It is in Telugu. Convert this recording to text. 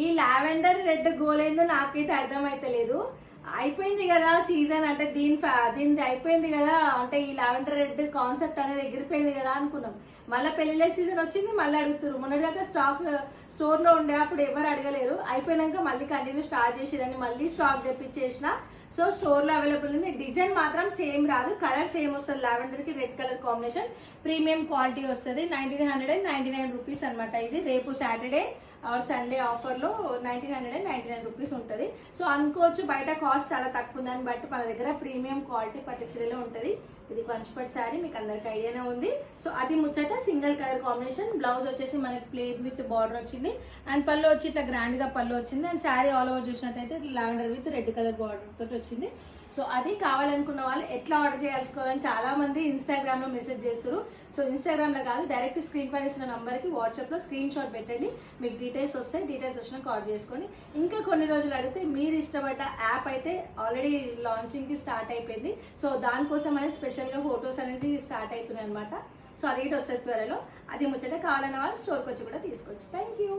ఈ లావెండర్ రెడ్ గోల్ ఏందో నాకైతే అర్థమైతలేదు. అయిపోయింది కదా సీజన్, అంటే దీనిది అయిపోయింది కదా, అంటే ఈ లావెండర్ రెడ్ కాన్సెప్ట్ అనేది ఎగిరిపోయింది కదా అనుకున్నాం. మళ్ళీ పెళ్లిళ్ళ సీజన్ వచ్చింది, మళ్ళీ అడుగుతారు. మొన్నటిదాకా స్టోర్లో ఉండే అప్పుడు ఎవరు అడగలేరు, అయిపోయినాక మళ్ళీ కంటిన్యూ స్టార్ట్ చేసిరని మళ్ళీ స్టాక్ తెప్పించేసిన. సో స్టోర్లో అవైలబుల్ ఉంది. డిజైన్ మాత్రం సేమ్ రాదు, కలర్ సేమ్ వస్తుంది. లావెండర్కి red colour combination, premium quality వస్తుంది. 1999 రూపీస్ అనమాట. ఇది రేపు సాటర్డే ఆర్ సండే ఆఫర్లో 1999 రూపీస్ ఉంటుంది. సో అనుకోవచ్చు బయట కాస్ట్ చాలా తక్కువ ఉందని, బట్ మన దగ్గర ప్రీమియం క్వాలిటీ పట్టు చీరలో ఉంటుంది. ఇది కంచిపట్టు శారీ, మీకు అందరికి ఐడియానే ఉంది. సో అది ముచ్చట సింగిల్ కలర్ కాంబినేషన్. బ్లౌజ్ వచ్చేసి మనకి ప్లేన్ విత్ బార్డర్ వచ్చింది, అండ్ పళ్ళు వచ్చి ఇట్లా గ్రాండ్గా పళ్ళు వచ్చింది. అండ్ శారీ ఆల్ ఓవర్ చూసినట్టయితే lavender with red colour border తోటి వచ్చింది. సో అది కావాలనుకున్న వాళ్ళు ఎట్లా ఆర్డర్ చేయాల్సుకోవాలని చాలా మంది ఇన్స్టాగ్రామ్లో మెసేజ్ చేస్తారు. సో ఇన్స్టాగ్రామ్లో కాదు, డైరెక్ట్ స్క్రీన్ పైన ఇస్తున్న నంబర్కి వాట్సాప్లో స్క్రీన్ షాట్ పెట్టండి, మీకు డీటెయిల్స్ వస్తాయి. డీటెయిల్స్ వచ్చినాక ఆర్డర్ చేసుకోండి. ఇంకా కొన్ని రోజులు అడిగితే మీరు ఇష్టపడ్డ యాప్ అయితే ఆల్రెడీ లాంచింగ్కి స్టార్ట్ అయిపోయింది. సో దానికోసం అనేది స్పెషల్గా ఫొటోస్ అనేది స్టార్ట్ అవుతున్నాయి అనమాట. సో అది వస్తుంది త్వరలో. అది ముచ్చట కావాలన్న వాళ్ళు స్టోర్కి వచ్చి కూడా తీసుకోవచ్చు. Thank you.